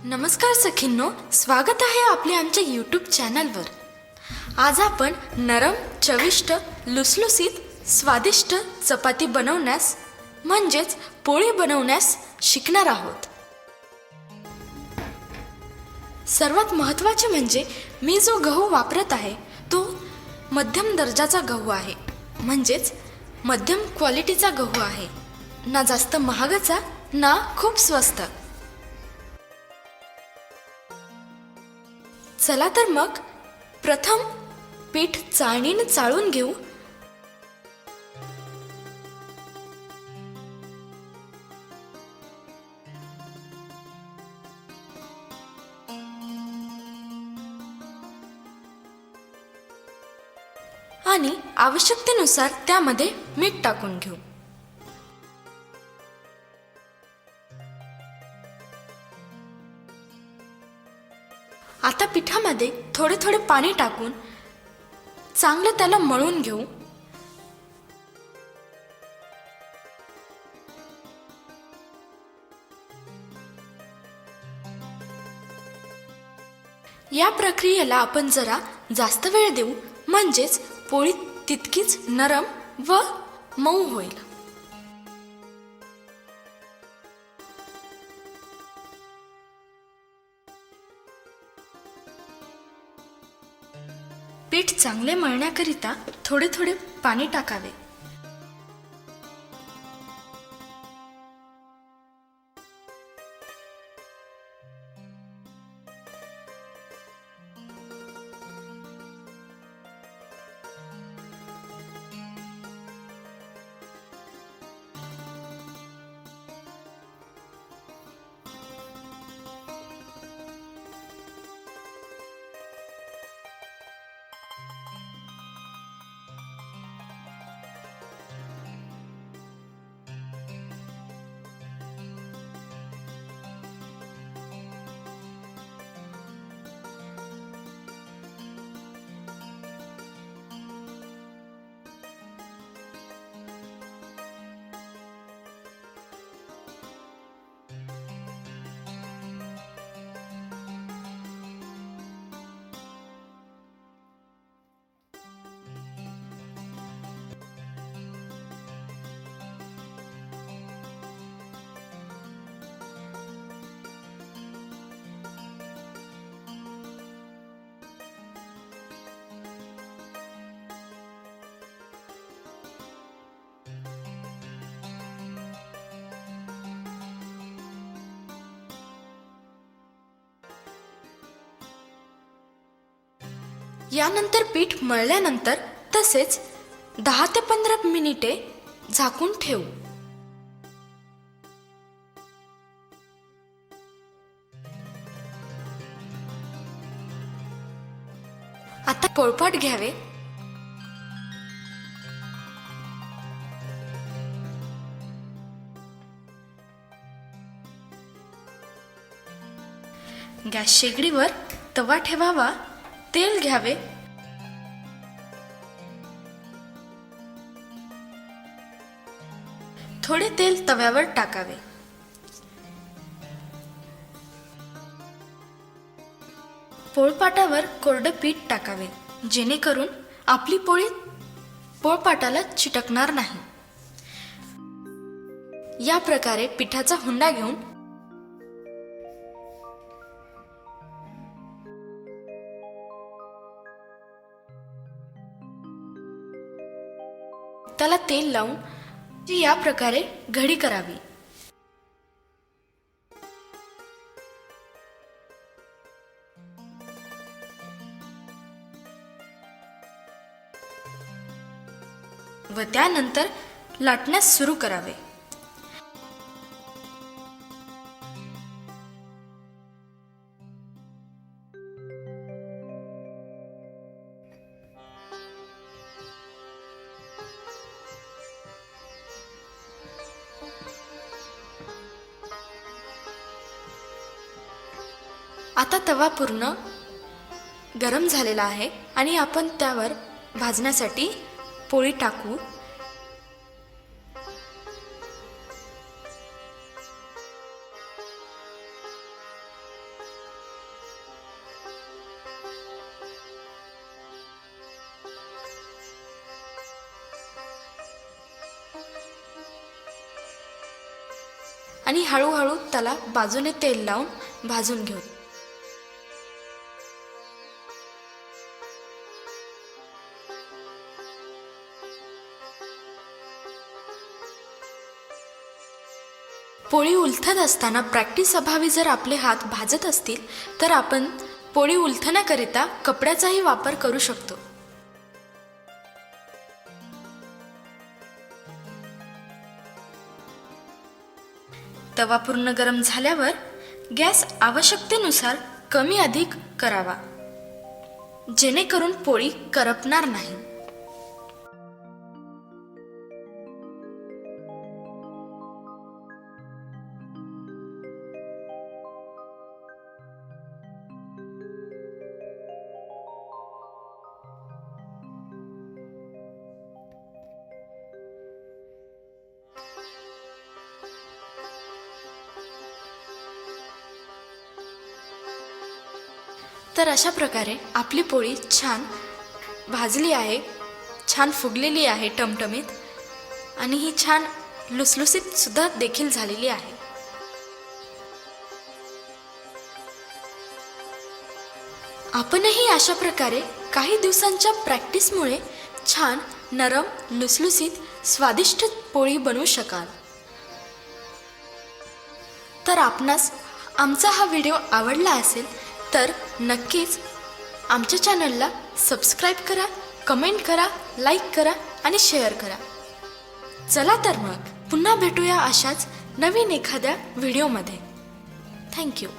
नमस्कार सखींनो, स्वागत आहे आपल्या आमच्या यूट्यूब चॅनलवर। आज आपण नरम, चविष्ट, लुसलुसीत, स्वादिष्ट चपाती बनवण्यास म्हणजेच पोळी बनवण्यास शिकणार आहोत। सर्वात महत्त्वाचे म्हणजे मी जो गहू वापरत आहे तो मध्यम दर्जाचा गहू आहे, म्हणजेच मध्यम क्वालिटीचा गहू आहे, ना जास्त महागाचा ना खूप स्वस्त। चला तर मग प्रथम पीठ चाळणीने चाळून घेऊ। आणि आवश्यकतेनुसार त्यामध्ये मीठ टाकून घेऊ। आता पिठामध्ये थोडे थोडे पाणी टाकून चांगलं त्याला मळून घेऊ। या प्रक्रियेला आपण जरा जास्त वेळ देऊ, म्हणजेच पोळी तितकीच नरम व मऊ होईल। पीठ चांगले मळण्याकरिता थोडे थोडे पाणी टाकावे। यानंतर पीठ मळल्यानंतर तसेच 10 ते 15 मिनिटे झाकून ठेवू। आता पोळपाट घ्यावे। गॅस शेगडीवर तवा ठेवावा, तेल घ्यावे। थोडे तेल तव्यावर टाकावे। पोळपाटावर कोरडे पीठ टाकावे, जेणेकरून आपली पोळी पोळपाटाला चिटकणार नाही। या प्रकारे पिठाचा हुंडा घेऊन त्याला तेल लावून या प्रकारे घडी करावी। व त्यानंतर लाटण्यास सुरू करावे। आता तवा पूर्ण गरम झालेला आहे आणि आपण त्यावर भाजण्यासाठी पोळी टाकू। आणि हळूहळू त्याला बाजूने तेल लावून भाजून घेऊ. पोळी उलथत असताना प्रॅक्टिस अभावी जर आपले हात भाजत असतील तर आपण पोळी उलथण्याकरिता कपड्याचाही वापर करू शकतो. तवा पूर्ण गरम झाल्यावर गॅस आवश्यकतेनुसार कमी अधिक करावा, जेणेकरून पोळी करपणार नाही. तर अशा प्रकारे आपली पोळी छान भाजली आहे, छान फुगलेली आहे टमटमीत, आणि ही छान लुसलुसीत सुद्धा देखील झालेली आहे. आपणही अशा प्रकारे काही दिवसांच्या प्रॅक्टिसमुळे छान नरम लुसलुसीत स्वादिष्ट पोळी बनवू शकाल. तर आपणास आमचा हा व्हिडिओ आवडला असेल तर नक्कीच आमच्या चॅनलला सबस्क्राईब करा, कमेंट करा, लाईक करा आणि शेअर करा. चला तर मग पुन्हा भेटूया अशाच नवीन एखाद्या व्हिडिओमध्ये. थँक्यू.